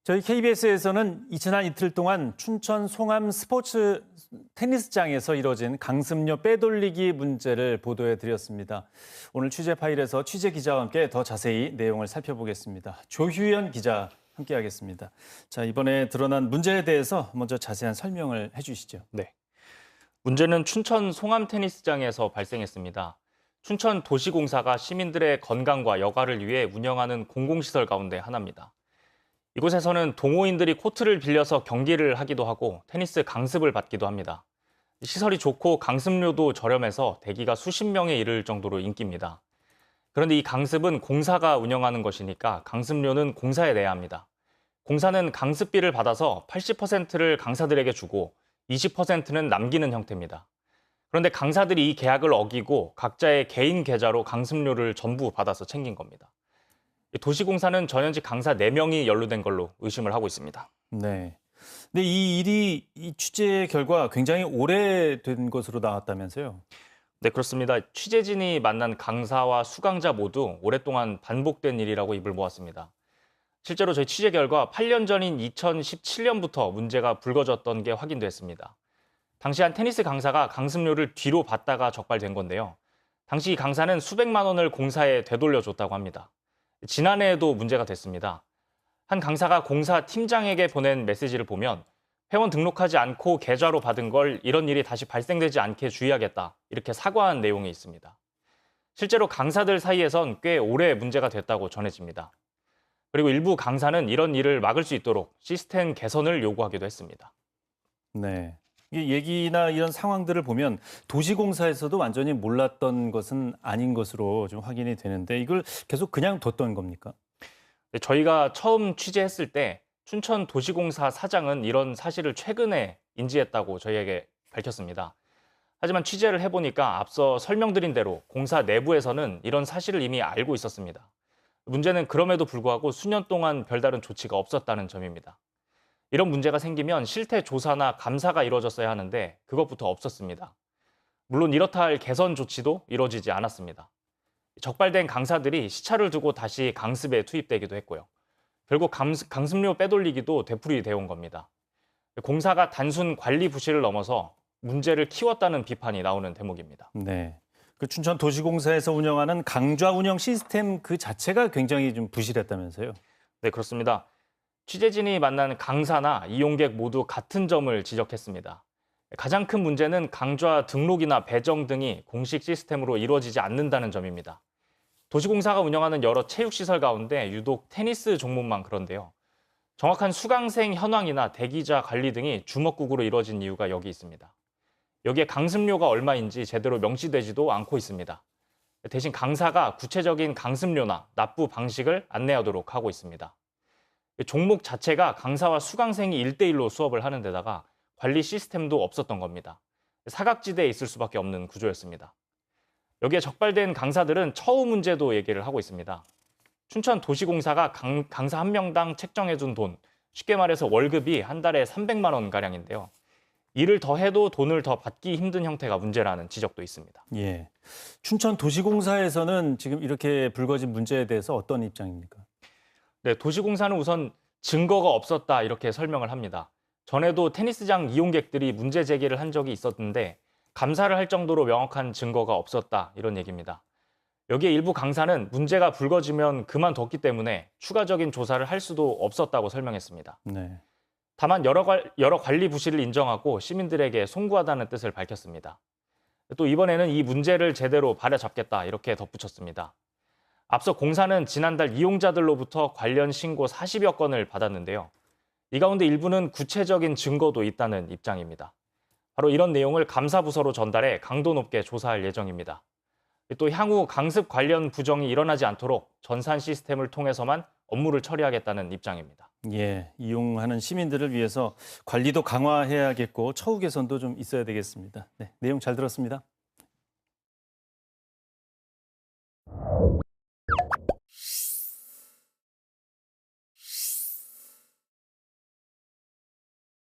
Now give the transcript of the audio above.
저희 KBS에서는 지난 이틀 동안 춘천 송암 스포츠 테니스장에서 이뤄진 강습료 빼돌리기 문제를 보도해 드렸습니다. 오늘 취재 파일에서 취재 기자와 함께 더 자세히 내용을 살펴보겠습니다. 조휴연 기자 함께하겠습니다. 자, 이번에 드러난 문제에 대해서 먼저 자세한 설명을 해주시죠. 네. 문제는 춘천 송암 테니스장에서 발생했습니다. 춘천 도시공사가 시민들의 건강과 여가를 위해 운영하는 공공시설 가운데 하나입니다. 이곳에서는 동호인들이 코트를 빌려서 경기를 하기도 하고 테니스 강습을 받기도 합니다. 시설이 좋고 강습료도 저렴해서 대기가 수십 명에 이를 정도로 인기입니다. 그런데 이 강습은 공사가 운영하는 것이니까 강습료는 공사에 내야 합니다. 공사는 강습비를 받아서 80%를 강사들에게 주고 20%는 남기는 형태입니다. 그런데 강사들이 이 계약을 어기고 각자의 개인 계좌로 강습료를 전부 받아서 챙긴 겁니다. 도시공사는 전현직 강사 4명이 연루된 걸로 의심을 하고 있습니다. 네. 근데 이 일이 취재 결과 굉장히 오래된 것으로 나왔다면서요? 네, 그렇습니다. 취재진이 만난 강사와 수강자 모두 오랫동안 반복된 일이라고 입을 모았습니다. 실제로 저희 취재 결과 8년 전인 2017년부터 문제가 불거졌던 게 확인됐습니다. 당시 한 테니스 강사가 강습료를 뒤로 받다가 적발된 건데요. 당시 이 강사는 수백만 원을 공사에 되돌려줬다고 합니다. 지난해에도 문제가 됐습니다. 한 강사가 공사 팀장에게 보낸 메시지를 보면 회원 등록하지 않고 계좌로 받은 걸 이런 일이 다시 발생되지 않게 주의하겠다, 이렇게 사과한 내용이 있습니다. 실제로 강사들 사이에선 꽤 오래 문제가 됐다고 전해집니다. 그리고 일부 강사는 이런 일을 막을 수 있도록 시스템 개선을 요구하기도 했습니다. 네. 이 얘기나 이런 상황들을 보면 도시공사에서도 완전히 몰랐던 것은 아닌 것으로 좀 확인이 되는데 이걸 계속 그냥 뒀던 겁니까? 네, 저희가 처음 취재했을 때 춘천 도시공사 사장은 이런 사실을 최근에 인지했다고 저희에게 밝혔습니다. 하지만 취재를 해보니까 앞서 설명드린 대로 공사 내부에서는 이런 사실을 이미 알고 있었습니다. 문제는 그럼에도 불구하고 수년 동안 별다른 조치가 없었다는 점입니다. 이런 문제가 생기면 실태 조사나 감사가 이루어졌어야 하는데 그것부터 없었습니다. 물론 이렇다 할 개선 조치도 이루어지지 않았습니다. 적발된 강사들이 시차를 두고 다시 강습에 투입되기도 했고요. 결국 강습료 빼돌리기도 되풀이되어 온 겁니다. 공사가 단순 관리 부실을 넘어서 문제를 키웠다는 비판이 나오는 대목입니다. 네. 그 춘천 도시공사에서 운영하는 강좌 운영 시스템 그 자체가 굉장히 좀 부실했다면서요? 네, 그렇습니다. 취재진이 만난 강사나 이용객 모두 같은 점을 지적했습니다. 가장 큰 문제는 강좌 등록이나 배정 등이 공식 시스템으로 이루어지지 않는다는 점입니다. 도시공사가 운영하는 여러 체육시설 가운데 유독 테니스 종목만 그런데요. 정확한 수강생 현황이나 대기자 관리 등이 주먹구구로 이루어진 이유가 여기 있습니다. 여기에 강습료가 얼마인지 제대로 명시되지도 않고 있습니다. 대신 강사가 구체적인 강습료나 납부 방식을 안내하도록 하고 있습니다. 종목 자체가 강사와 수강생이 1대1로 수업을 하는 데다가 관리 시스템도 없었던 겁니다. 사각지대에 있을 수밖에 없는 구조였습니다. 여기에 적발된 강사들은 처우 문제도 얘기를 하고 있습니다. 춘천 도시공사가 강사 한 명당 책정해준 돈, 쉽게 말해서 월급이 한 달에 300만 원가량인데요. 일을 더 해도 돈을 더 받기 힘든 형태가 문제라는 지적도 있습니다. 예. 춘천 도시공사에서는 지금 이렇게 불거진 문제에 대해서 어떤 입장입니까? 네, 도시공사는 우선 증거가 없었다 이렇게 설명을 합니다. 전에도 테니스장 이용객들이 문제 제기를 한 적이 있었는데 감사를 할 정도로 명확한 증거가 없었다 이런 얘기입니다. 여기에 일부 강사는 문제가 불거지면 그만뒀기 때문에 추가적인 조사를 할 수도 없었다고 설명했습니다. 네. 다만 여러 관리 부실을 인정하고 시민들에게 송구하다는 뜻을 밝혔습니다. 또 이번에는 이 문제를 제대로 바로잡겠다 이렇게 덧붙였습니다. 앞서 공사는 지난달 이용자들로부터 관련 신고 40여 건을 받았는데요. 이 가운데 일부는 구체적인 증거도 있다는 입장입니다. 바로 이런 내용을 감사부서로 전달해 강도 높게 조사할 예정입니다. 또 향후 강습 관련 부정이 일어나지 않도록 전산 시스템을 통해서만 업무를 처리하겠다는 입장입니다. 예, 이용하는 시민들을 위해서 관리도 강화해야겠고 처우 개선도 좀 있어야 되겠습니다. 네, 내용 잘 들었습니다.